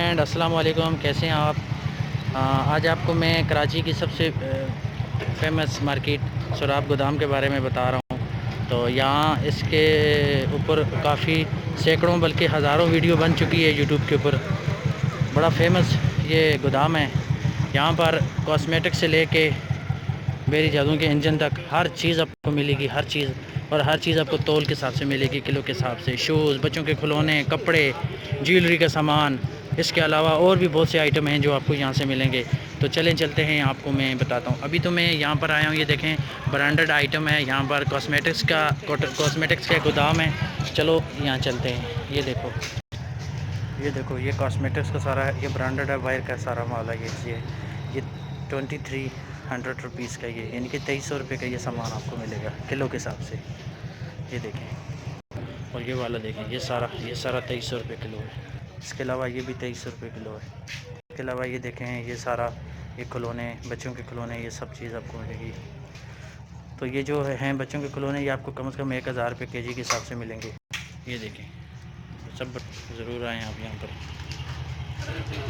Friend, अस्सलाम वालेकुम। कैसे हैं आप? आज आपको मैं कराची की सबसे फेमस मार्केट सुराब गोदाम के बारे में बता रहा हूँ। तो यहाँ इसके ऊपर काफ़ी सैकड़ों बल्कि हज़ारों वीडियो बन चुकी है यूट्यूब के ऊपर। बड़ा फेमस ये गोदाम है। यहाँ पर कॉस्मेटिक से लेके मेरी जादू के इंजन तक हर चीज़ आपको मिलेगी, हर चीज़। और हर चीज़ आपको तौल के हिसाब से मिलेगी, किलो के हिसाब से। शूज़, बच्चों के खिलौने, कपड़े, ज्वेलरी का सामान, इसके अलावा और भी बहुत से आइटम हैं जो आपको यहाँ से मिलेंगे। तो चलते हैं, आपको मैं बताता हूँ। अभी तो मैं यहाँ पर आया हूँ, ये देखें ब्रांडेड आइटम है। यहाँ पर कॉस्मेटिक्स का गोदाम है। चलो यहाँ चलते हैं। ये देखो ये कॉस्मेटिक्स का सारा ये ब्रांडेड है, वायर का सारा माल है। ये 2300 रुपीज़ का, ये यानी कि 2300 रुपये का ये सामान आपको मिलेगा किलो के हिसाब से। ये देखें, और ये वाला देखें, ये सारा 2300 रुपये किलो है। इसके अलावा ये भी 2300 रुपये किलो है। इसके अलावा ये देखें, ये सारा ये खिलौने, बच्चों के खिलौने, ये सब चीज़ आपको मिलेगी। तो ये जो हैं बच्चों के खिलौने, ये आपको कम से कम 1000 रुपये केजी के हिसाब से मिलेंगे। ये देखें, सब ज़रूर आएँ आप यहाँ पर।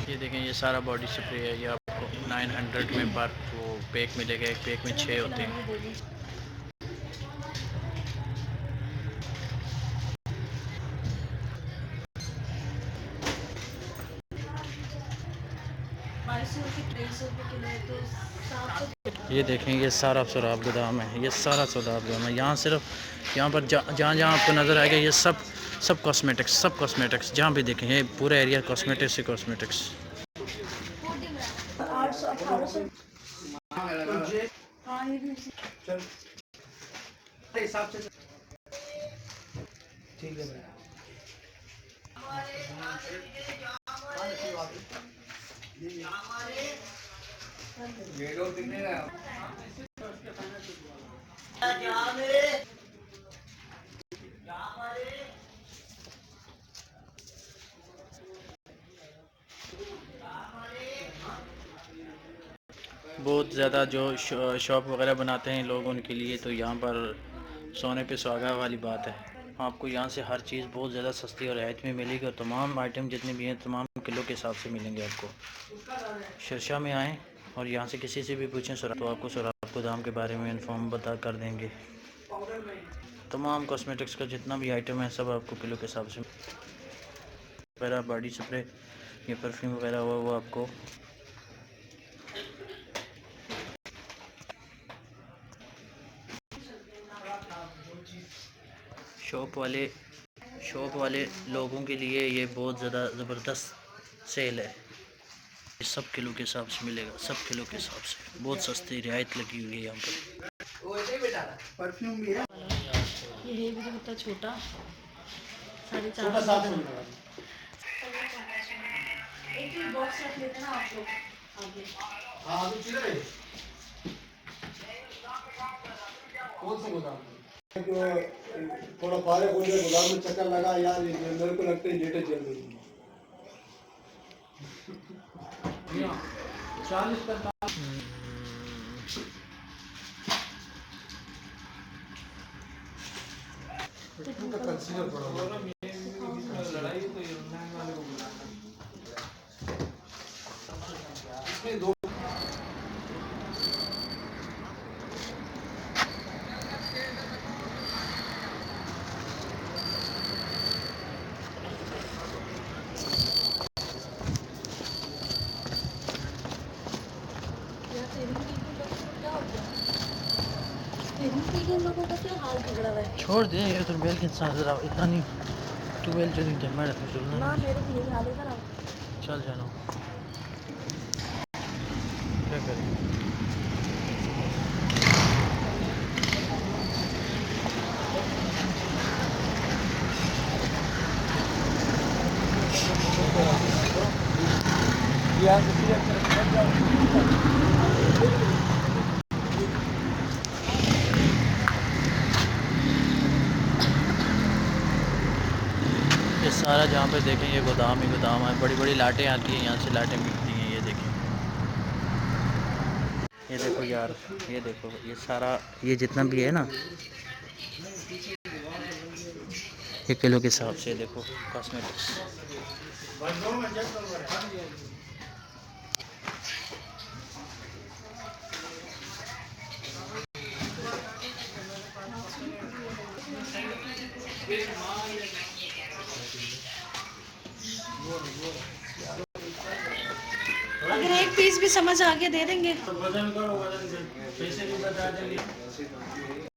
ये देखें, ये सारा बॉडी स्प्रे है। ये आपको 900 में पर वो पैक मिलेगा। एक पैक में 6 होते हैं। ये देखें, ये सारा सुराब गोदाम है। ये सारा सुराब गोदाम है। यहाँ सिर्फ यहाँ पर जहाँ जहाँ आपको नज़र आएगा, ये सब कॉस्मेटिक्स जहाँ भी देखें, ये पूरा एरिया कॉस्मेटिक्स से कॉस्मेटिक्स। बहुत ज़्यादा जो शॉप वगैरह बनाते हैं लोग, उनके लिए तो यहाँ पर सोने पे सुहागा वाली बात है। आपको यहाँ से हर चीज़ बहुत ज़्यादा सस्ती और रियायत में मिलेगी। और तमाम आइटम जितने भी हैं, तमाम किलो के हिसाब से मिलेंगे आपको। शर्शा में आएँ और यहाँ से किसी से भी पूछें तो आपको सुराब गोदाम के बारे में इन्फॉर्म बता कर देंगे। तमाम कॉस्मेटिक्स का जितना भी आइटम है, सब आपको किलो के हिसाब से वगैरह, बॉडी स्प्रे, ये परफ्यूम वगैरह हुआ वो आपको शॉप वाले लोगों के लिए ये बहुत ज़्यादा ज़बरदस्त सेल है। ये सब किलो के हिसाब से मिलेगा, सब किलो के हिसाब से। बहुत सस्ती रियायत लगी हुई है यहाँ पर। परफ्यूम भी है। ये भी तो छोटा 450। एक बॉक्स रख लेते ना आप लोग आगे। हाँ अभी चले गए। कौन सा गोदाम? थोड़ा फारे बोल रहे गोदाम में चक्कर लगा यार, मेरे को लगता है लेटे चल रही है। 40 का कंसीडर पड़ा लड़ाई तो ये वाले को बुलाना इसमें दो। छोड़ दे यार, तुम बेल के साथ जरा इतना नहीं, तू बेल चली दे मैं ना मेरे को यही हाल है। चल जानो क्या करें। ये सारा जहाँ पे देखें, ये गोदाम ही गोदाम है। बड़ी बड़ी लाटें आती हैं, यहाँ से लाटें बिकती हैं। ये देखें, ये देखो यार, ये देखो, ये सारा ये जितना भी है ना, ये किलो के हिसाब से। देखो कॉस्मेटिक्स अगर एक पीस भी समझ आ गया दे देंगे। तो वजन करो, वजन पैसे भी बता देंगे।